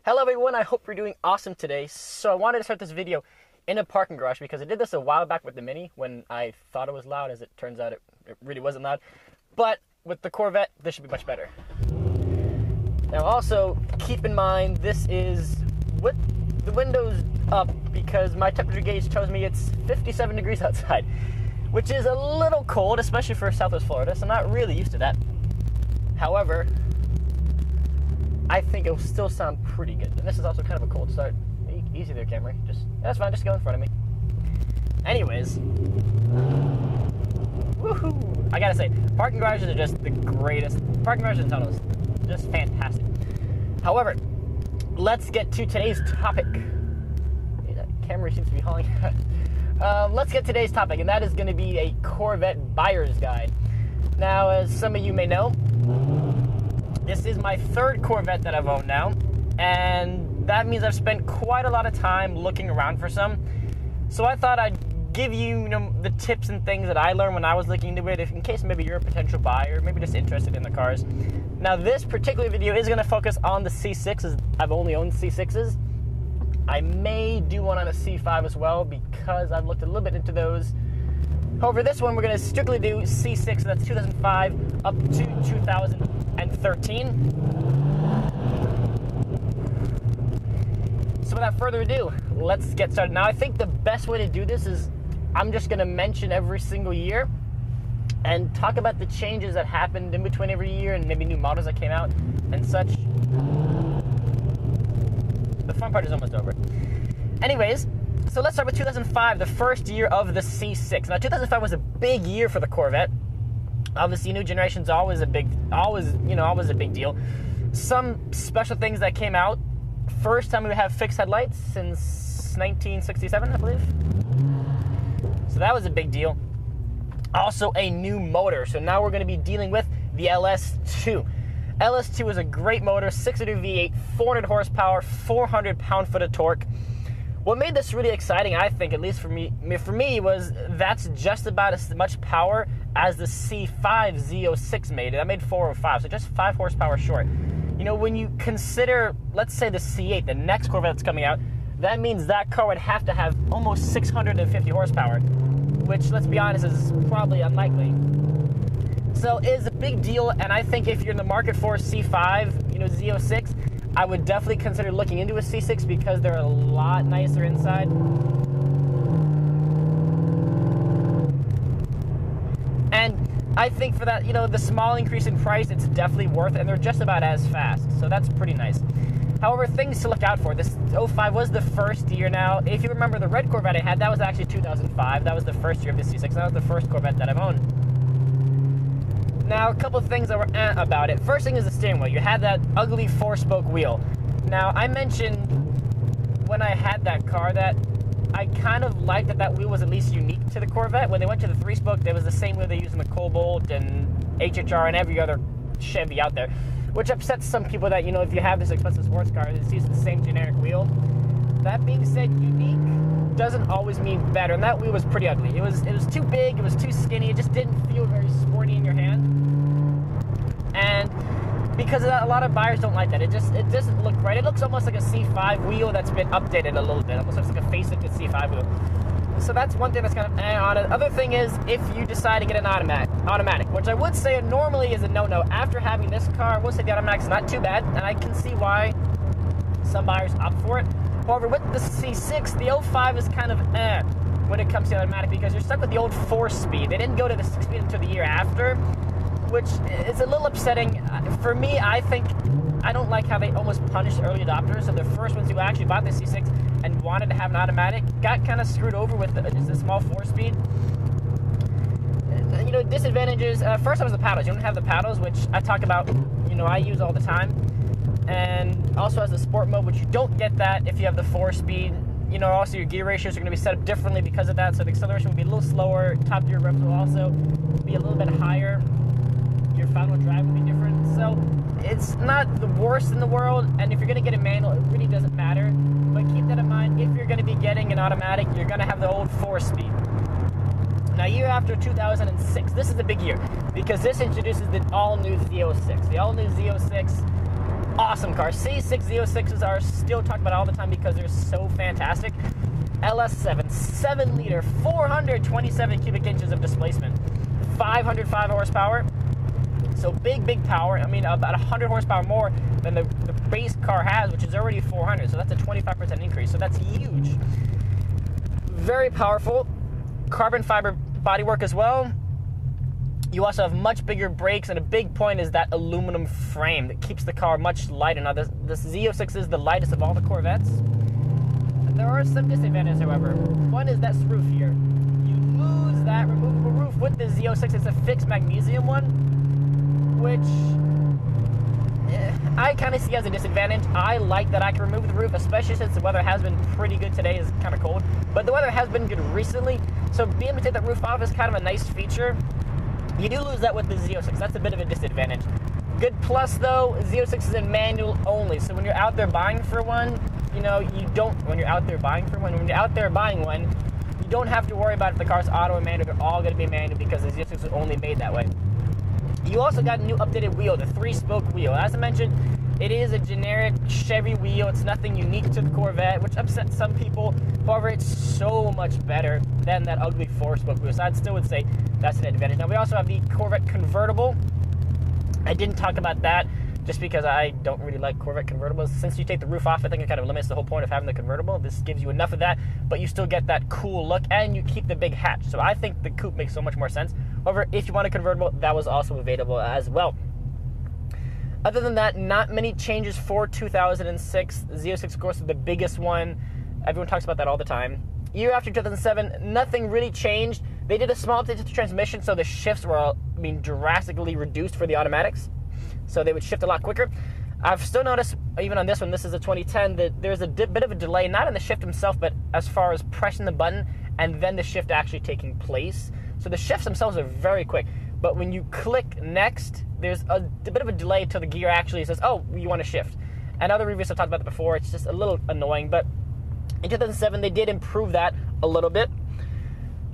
Hello everyone, I hope you're doing awesome today. So I wanted to start this video in a parking garage because I did this a while back with the Mini when I thought it was loud. As it turns out, it really wasn't loud. But with the Corvette, this should be much better. Now also, keep in mind, this is with the windows up because my temperature gauge tells me it's 57 degrees outside, which is a little cold, especially for Southwest Florida, so I'm not really used to that. However, I think it will still sound pretty good. And this is also kind of a cold start. Easy there, Camry. That's fine, just go in front of me. Anyways. Woohoo! I gotta say, parking garages are just the greatest. Parking garages and tunnels, just fantastic. However, let's get to today's topic. Camry seems to be hauling. Let's get to today's topic, and that is going to be a Corvette buyer's guide. Now, as some of you may know, this is my third Corvette that I've owned now, and that means I've spent quite a lot of time looking around for some. So I thought I'd give you, the tips and things that I learned when I was looking into it, in case maybe you're a potential buyer, maybe just interested in the cars. Now, this particular video is going to focus on the C6s. I've only owned C6s. I may do one on a C5 as well because I've looked a little bit into those. However, this one we're going to strictly do C6, so that's 2005 up to 2013. So without further ado, let's get started. Now, I think the best way to do this is I'm just going to mention every single year and talk about the changes that happened in between every year and maybe new models that came out and such. The fun part is almost over. Anyways, so let's start with 2005, the first year of the C6. Now, 2005 was a big year for the Corvette. Obviously, new generation's always a big deal. Some special things that came out. First time we have fixed headlights since 1967, I believe. So that was a big deal. Also, a new motor. So now we're going to be dealing with the LS2. LS2 is a great motor, 6-liter V8, 400 horsepower, 400 pound-foot of torque. What made this really exciting, I think, at least for me, was that's just about as much power as the C5 Z06 made. That made 405, so just 5 horsepower short. When you consider, let's say the C8, the next Corvette that's coming out, that means that car would have to have almost 650 horsepower, which, let's be honest, is probably unlikely. So it is a big deal, and I think if you're in the market for a C5, Z06, I would definitely consider looking into a C6 because they're a lot nicer inside. And I think for that, the small increase in price, it's definitely worth it, and they're just about as fast, so that's pretty nice. However, things to look out for. This 05 was the first year now. If you remember the red Corvette I had, that was actually 2005. That was the first year of the C6. That was the first Corvette that I've owned. Now, a couple of things that were about it. First thing is the steering wheel. You had that ugly 4-spoke wheel. Now, I mentioned when I had that car that I kind of liked that wheel was at least unique to the Corvette. When they went to the 3-spoke, there was the same wheel they used in the Cobalt and HHR and every other Chevy out there, which upsets some people that, if you have this expensive sports car, it's used the same generic wheel. That being said, unique doesn't always mean better, and that wheel was pretty ugly. It was too big, it was too skinny, it just didn't feel very sporty in your hand. And because of that, a lot of buyers don't like that. It doesn't look right. It looks almost like a C5 wheel that's been updated a little bit. Almost looks like a facelifted C5 wheel. So that's one thing that's kind of on it. Other thing is if you decide to get an automatic, which I would say normally is a no-no. After having this car, I will say the automatic's not too bad, and I can see why some buyers opt for it. However, with the C6, the 05 is kind of when it comes to automatic because you're stuck with the old 4-speed. They didn't go to the 6-speed until the year after, which is a little upsetting. For me, I think I don't like how they almost punished early adopters. So the first ones who actually bought the C6 and wanted to have an automatic got kind of screwed over with just a small 4-speed. Disadvantages. First was the paddles. You don't have the paddles, which I talk about, I use all the time. And also has the sport mode, which you don't get that if you have the 4-speed. Also your gear ratios are going to be set up differently because of that. So the acceleration will be a little slower. Top gear revs will also be a little bit higher. Your final drive will be different. So it's not the worst in the world, and if you're going to get a manual, it really doesn't matter. But keep that in mind, if you're going to be getting an automatic, you're going to have the old 4-speed. Now, year after 2006, this is the big year, because this introduces the all-new Z06. The all-new Z06 awesome car. C6 Z06s are still talked about all the time because they're so fantastic. LS7, 7-liter, 427 cubic inches of displacement, 505 horsepower. So big power. I mean, about 100 horsepower more than the base car has, which is already 400. So that's a 25% increase. So that's huge. Very powerful. Carbon fiber bodywork as well. You also have much bigger brakes, and a big point is that aluminum frame that keeps the car much lighter. Now, this Z06 is the lightest of all the Corvettes. There are some disadvantages, however. One is that roof here. You lose that removable roof with the Z06. It's a fixed magnesium one, which I kind of see as a disadvantage. I like that I can remove the roof, especially since the weather has been pretty good today. It's kind of cold, but the weather has been good recently, so being able to take that roof off is kind of a nice feature. You do lose that with the Z06. That's a bit of a disadvantage. Good plus, though, Z06 is in manual only, so when you're out there buying for one, you know, when you're out there buying one, you don't have to worry about if the car's auto or manual. They're all going to be manual because the Z06 is only made that way. You also got a new updated wheel, the 3-spoke wheel. As I mentioned, it is a generic Chevy wheel. It's nothing unique to the Corvette, which upsets some people. However, it's so much better than that ugly 4-spoke wheel. So I still would say that's an advantage. Now, we also have the Corvette convertible. I didn't talk about that just because I don't really like Corvette convertibles. Since you take the roof off, I think it kind of limits the whole point of having the convertible. This gives you enough of that, but you still get that cool look, and you keep the big hatch. So I think the coupe makes so much more sense. However, if you want a convertible, that was also available as well. Other than that, not many changes for 2006. Z06, of course, is the biggest one. Everyone talks about that all the time. Year after 2007, nothing really changed. They did a small update to the transmission, so the shifts were, drastically reduced for the automatics. So they would shift a lot quicker. I've still noticed, even on this one, this is a 2010, that there's a bit of a delay, not in the shift himself, but as far as pressing the button and then the shift actually taking place. So the shifts themselves are very quick. But when you click next, there's a bit of a delay until the gear actually says, oh, you want to shift. And other reviews have talked about that before. It's just a little annoying. But in 2007, they did improve that a little bit.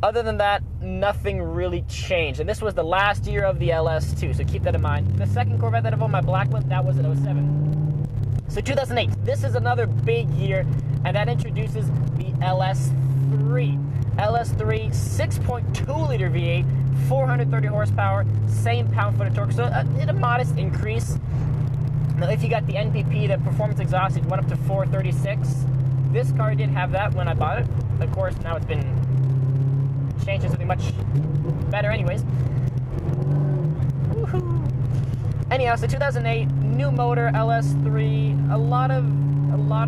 Other than that, nothing really changed. And this was the last year of the LS2, so keep that in mind. The second Corvette that I've owned, my black one, that was in 07. So 2008, this is another big year, and that introduces the LS3. LS3, 6.2-liter V8, 430 horsepower, same pound-foot of torque, so a modest increase. Now, if you got the NPP, the performance exhaust, it went up to 436. This car did have that when I bought it. Of course, now it's been changed to something much better anyways. Woohoo! Anyhow, so 2008, new motor, LS3. A lot of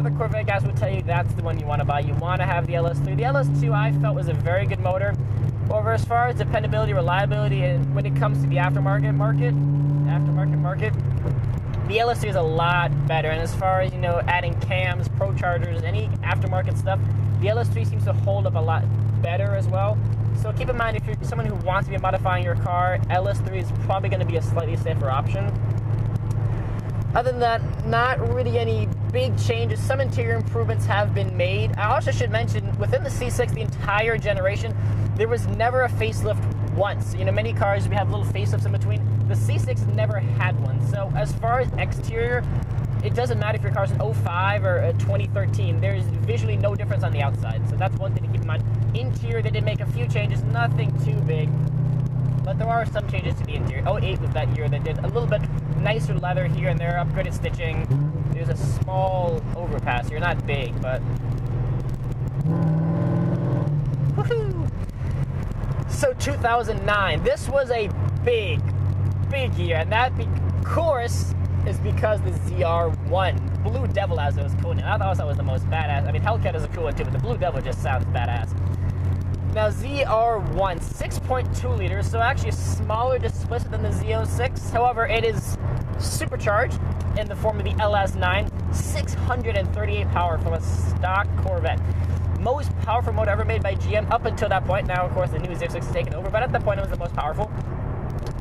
the Corvette guys would tell you that's the one you want to buy. You want to have the LS3. The LS2 I felt was a very good motor. However, as far as dependability, reliability, and when it comes to the aftermarket market, the LS3 is a lot better. And as far as, adding cams, pro chargers, any aftermarket stuff, the LS3 seems to hold up a lot better as well. So keep in mind, if you're someone who wants to be modifying your car, LS3 is probably going to be a slightly safer option. Other than that, not really any big changes. Some interior improvements have been made. I also should mention, within the C6, the entire generation, there was never a facelift once. Many cars, we have little facelifts in between. The C6 never had one. So as far as exterior, it doesn't matter if your car's an 05 or a 2013. There's visually no difference on the outside. So that's one thing to keep in mind. Interior, they did make a few changes, nothing too big. But there are some changes to the interior. 08 was that year. They did a little bit nicer leather here and there, upgraded stitching. There's a small overpass here, not big, but... Woohoo! So 2009, this was a big year, and that, of course, is because the ZR1, Blue Devil, as it was cool. I thought that was the most badass. Hellcat is a cool one too, but the Blue Devil just sounds badass. Now, ZR1, 6.2 liters, so actually a smaller displacement than the Z06. However, it is supercharged in the form of the LS9, 638 power from a stock Corvette. Most powerful motor ever made by GM up until that point. Now, of course, the new Z06 is taken over, but at that point, it was the most powerful.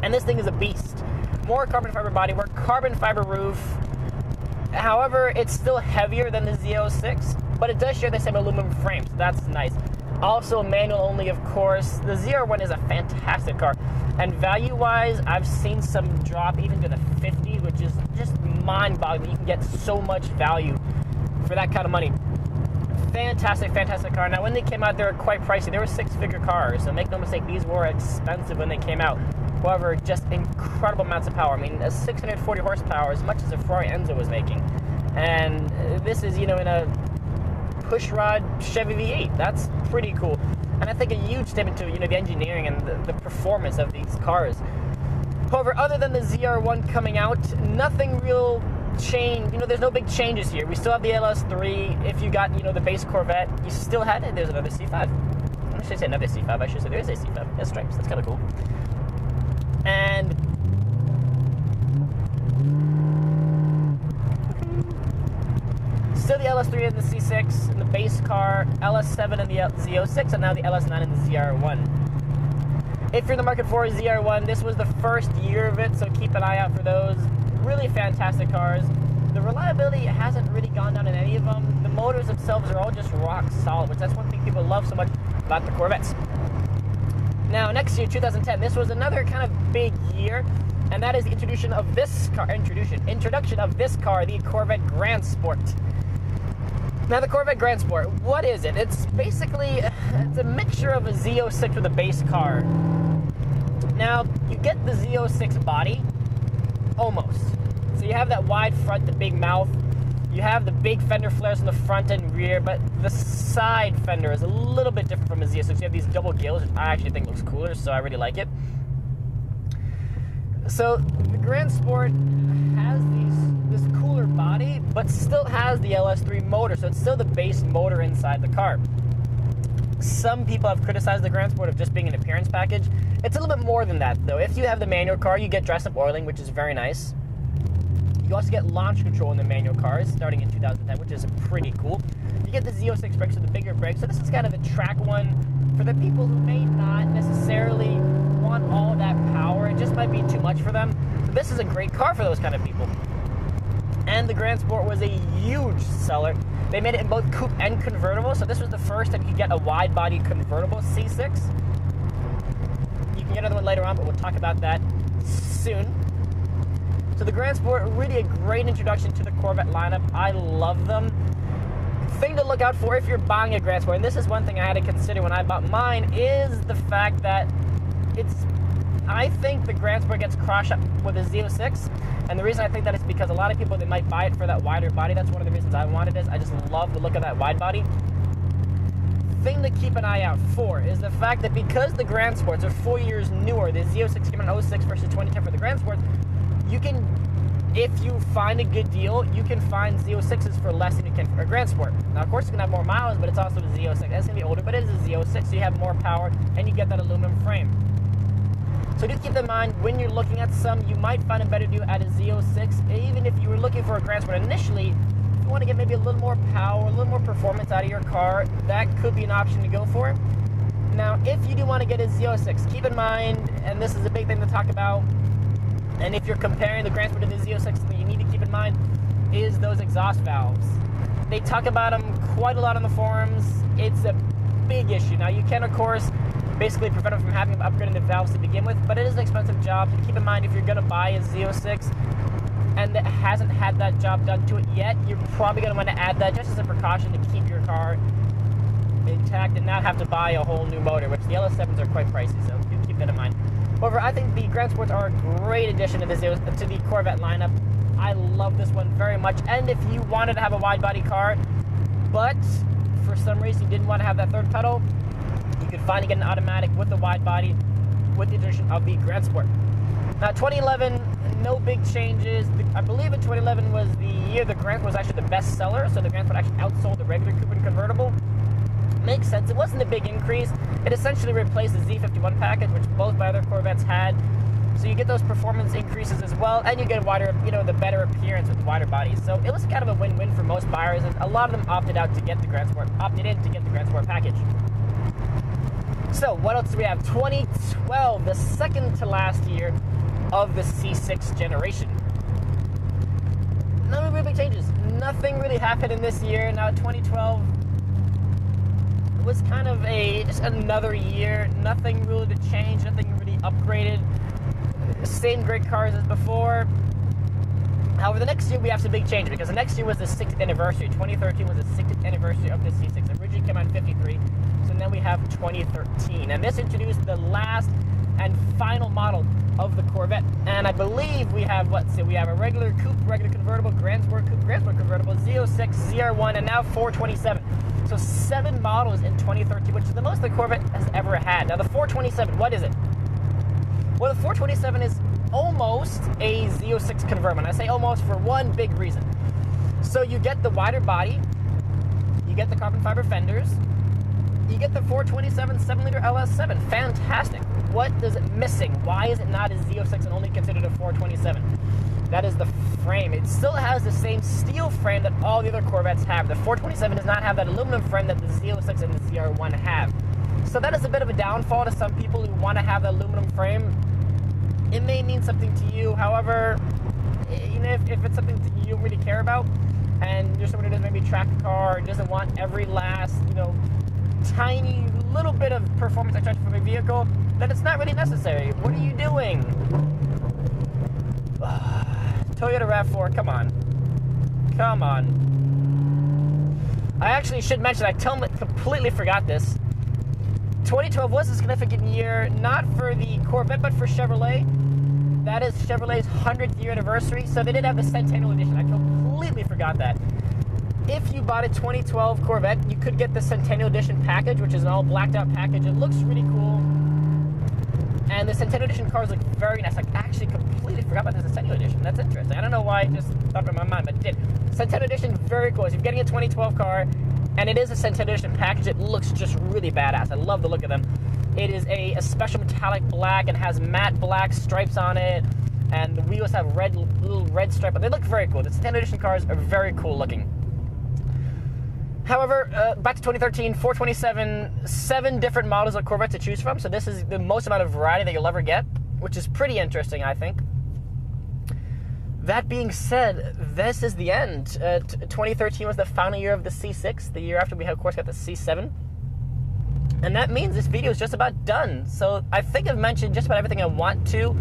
And this thing is a beast. More carbon fiber bodywork, carbon fiber roof. However, it's still heavier than the Z06, but it does share the same aluminum frame, so that's nice. Also manual only, of course. The ZR1 is a fantastic car. And value-wise, I've seen some drop even to the 50s, which is just mind-boggling. You can get so much value for that kind of money. Fantastic, fantastic car. Now, when they came out, they were quite pricey. They were six-figure cars, so make no mistake, these were expensive when they came out. However, just incredible amounts of power. I mean, a 640 horsepower, as much as a Ferrari Enzo was making. And this is, in a pushrod Chevy V8. That's pretty cool. And I think a huge statement to, the engineering and the performance of these cars. However, other than the ZR1 coming out, nothing real changed. There's no big changes here. We still have the LS3. If you got, the base Corvette, you still had it. There's another C5. I should say another C5. I should say there is a C5. That's stripes. That's kind of cool. And still the LS3 and the C6 and the base car, LS7 and the Z06, and now the LS9 and the ZR1. If you're in the market for a ZR1, this was the first year of it, so keep an eye out for those. Really fantastic cars. The reliability hasn't really gone down in any of them. The motors themselves are all just rock solid, which that's one thing people love so much about the Corvettes. Now, next year, 2010, this was another kind of big year, and that is the introduction of this car, the Corvette Grand Sport. Now, the Corvette Grand Sport, what is it? It's basically, it's a mixture of a Z06 with a base car. Now, you get the Z06 body, almost. So you have that wide front, the big mouth. You have the big fender flares in the front and rear, but the side fender is a little bit different from a Z06. You have these double gills, which I actually think looks cooler, so I really like it. So the Grand Sport has this cooler body, but still has the LS3 motor, so it's still the base motor inside the car. Some people have criticized the Grand Sport of just being an appearance package. It's a little bit more than that, though. If you have the manual car, you get dress-up oiling, which is very nice. You also get launch control in the manual cars, starting in 2010, which is pretty cool. You get the Z06 brakes with the bigger brakes, so this is kind of a track one for the people who may not necessarily want all that power. It just might be too much for them. This is a great car for those kind of people. And the Grand Sport was a huge seller. They made it in both coupe and convertible, so this was the first time you could get a wide-body convertible C6. You can get another one later on, but we'll talk about that soon. So the Grand Sport, really a great introduction to the Corvette lineup. I love them. Thing to look out for if you're buying a Grand Sport, and this is one thing I had to consider when I bought mine, is the fact that I think the Grand Sport gets crushed up with a Z06, and the reason I think that is because a lot of people, they might buy it for that wider body. That's one of the reasons I wanted it. I just love the look of that wide body. Thing to keep an eye out for is the fact that because the Grand Sports are 4 years newer, the Z06 came in 06 versus 2010 for the Grand Sports, you can, if you find a good deal, you can find Z06s for less than you can for a Grand Sport. Now, of course, it's going to have more miles, but it's also a Z06. It's going to be older, but it is a Z06, so you have more power, and you get that aluminum frame. So do keep in mind, when you're looking at some, you might find a better deal at a Z06. Even if you were looking for a Grand Sport initially, if you want to get maybe a little more power, a little more performance out of your car, that could be an option to go for. Now, if you do want to get a Z06, keep in mind, and this is a big thing to talk about, and if you're comparing the Grand Sport to the Z06, something you need to keep in mind is those exhaust valves. They talk about them quite a lot on the forums. It's a big issue. Now, you can, of course, basically prevent them from having upgrading the valves to begin with, but it is an expensive job. So keep in mind, if you're going to buy a Z06 and it hasn't had that job done to it yet, you're probably going to want to add that just as a precaution to keep your car intact and not have to buy a whole new motor, which the LS7s are quite pricey, so do keep that in mind. However, I think the Grand Sports are a great addition to the Corvette lineup. I love this one very much. And if you wanted to have a wide-body car, but for some reason you didn't want to have that third pedal, you could finally get an automatic with the wide body with the addition of the Grand Sport. Now, 2011, no big changes. I believe in 2011 was the year the Grand Sport was actually the best seller, so the Grand Sport actually outsold the regular coupe and convertible. Makes sense. It wasn't a big increase. It essentially replaced the Z51 package, which both my other Corvettes had. So you get those performance increases as well, and you get a wider, the better appearance with the wider bodies. So it was kind of a win-win for most buyers, and a lot of them opted in to get the Grand Sport package. So what else do we have? 2012, the second to last year of the C6 generation. No real big changes. Nothing really happened in this year. Now 2012 was kind of just another year. Nothing really to change. Nothing really upgraded. Same great cars as before. However, the next year we have some big changes because the next year was the 60th anniversary. 2013 was the 60th anniversary of the C6. It originally came out in 53, so now we have 2013. And this introduced the last and final model of the Corvette. And I believe we have, we have a regular coupe, regular convertible, Grand Sport coupe, Grand Sport convertible, Z06, ZR1, and now 427. So 7 models in 2013, which is the most the Corvette has ever had. Now the 427, what is it? Well, the 427 is almost a Z06 convertible. And I say almost for one big reason. So you get the wider body, you get the carbon fiber fenders, you get the 427 7-liter LS7. Fantastic. What is it missing? Why is it not a Z06 and only considered a 427? That is the frame. It still has the same steel frame that all the other Corvettes have. The 427 does not have that aluminum frame that the Z06 and the ZR1 have. So that is a bit of a downfall to some people who want to have the aluminum frame. It may mean something to you. However, you know, if it's something that you don't really care about, and you're someone who doesn't maybe track a car, doesn't want every last, you know, tiny little bit of performance extraction from a vehicle, then it's not really necessary. What are you doing? Toyota RAV4, come on. Come on. I actually should mention, I completely forgot this. 2012 was a significant year, not for the Corvette, but for Chevrolet. That is Chevrolet's 100th year anniversary, so they did have the Centennial Edition. I completely forgot that. If you bought a 2012 Corvette, you could get the Centennial Edition package, which is an all blacked out package. It looks really cool. And the Centennial Edition cars look very nice. I actually completely forgot about the Centennial Edition. That's interesting. I don't know why it just thought in my mind, but it did. Centennial Edition, very cool. So if you're getting a 2012 car, and it is a Centennial Edition package, it looks just really badass. I love the look of them. It is a special metallic black and has matte black stripes on it. And the wheels have little red stripe. But they look very cool. The Centennial Edition cars are very cool looking. However, back to 2013, 427, 7 different models of Corvette to choose from. So this is the most amount of variety that you'll ever get, which is pretty interesting, I think. That being said, this is the end. 2013 was the final year of the C6. The year after we, of course, got the C7. And that means this video is just about done. So I think I've mentioned just about everything I want to.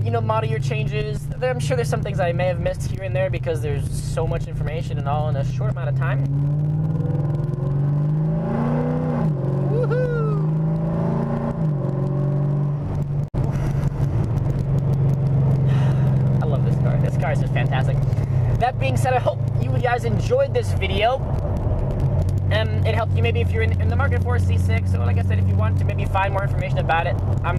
You know, model year changes. I'm sure there's some things I may have missed here and there because there's so much information and all in a short amount of time. Woohoo! I love this car. This car is just fantastic. That being said, I hope you guys enjoyed this video. It helped you maybe if you're in the market for a C6. So like I said, if you want to maybe find more information about it, I'm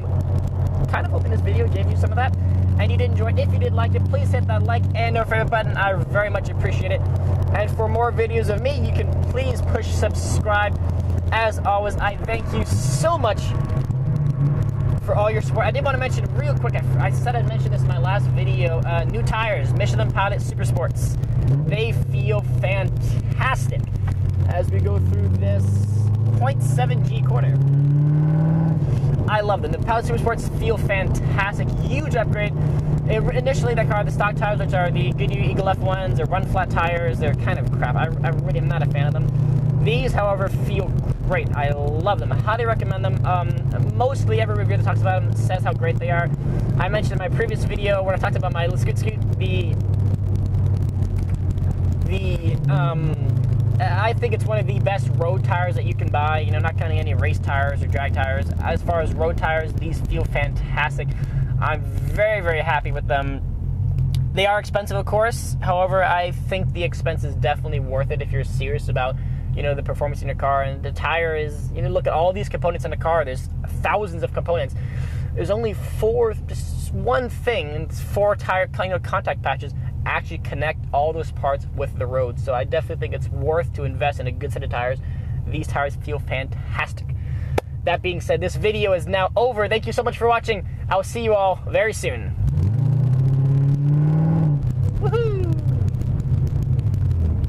kind of hoping this video gave you some of that and you did enjoy it. If you did like it, please hit that like and our favorite button. I very much appreciate it. And for more videos of me, you can please push subscribe. As always, I thank you so much for all your support. I did want to mention real quick, I said I'd mention this in my last video, new tires, Michelin Pilot Super Sports. They feel fantastic as we go through this 0.7G corner. I love them. The Pilot Super Sports feel fantastic. Huge upgrade. Initially, the stock tires, which are the Goodyear Eagle F1s, or run flat tires, they're kind of crap. I really am not a fan of them. These, however, feel great. I love them. I highly recommend them. Mostly every review that talks about them says how great they are. I mentioned in my previous video when I talked about my Scoot, I think it's one of the best road tires that you can buy, you know, not counting any race tires or drag tires. As far as road tires, these feel fantastic. I'm very, very happy with them. They are expensive, of course. However, I think the expense is definitely worth it if you're serious about, you know, the performance in your car. And the tire is, you know, look at all these components in the car. There's thousands of components. There's only just one thing, and it's 4 tire contact patches actually connect all those parts with the road. So I definitely think it's worth to invest in a good set of tires. These tires feel fantastic. That being said, this video is now over. Thank you so much for watching. I'll see you all very soon.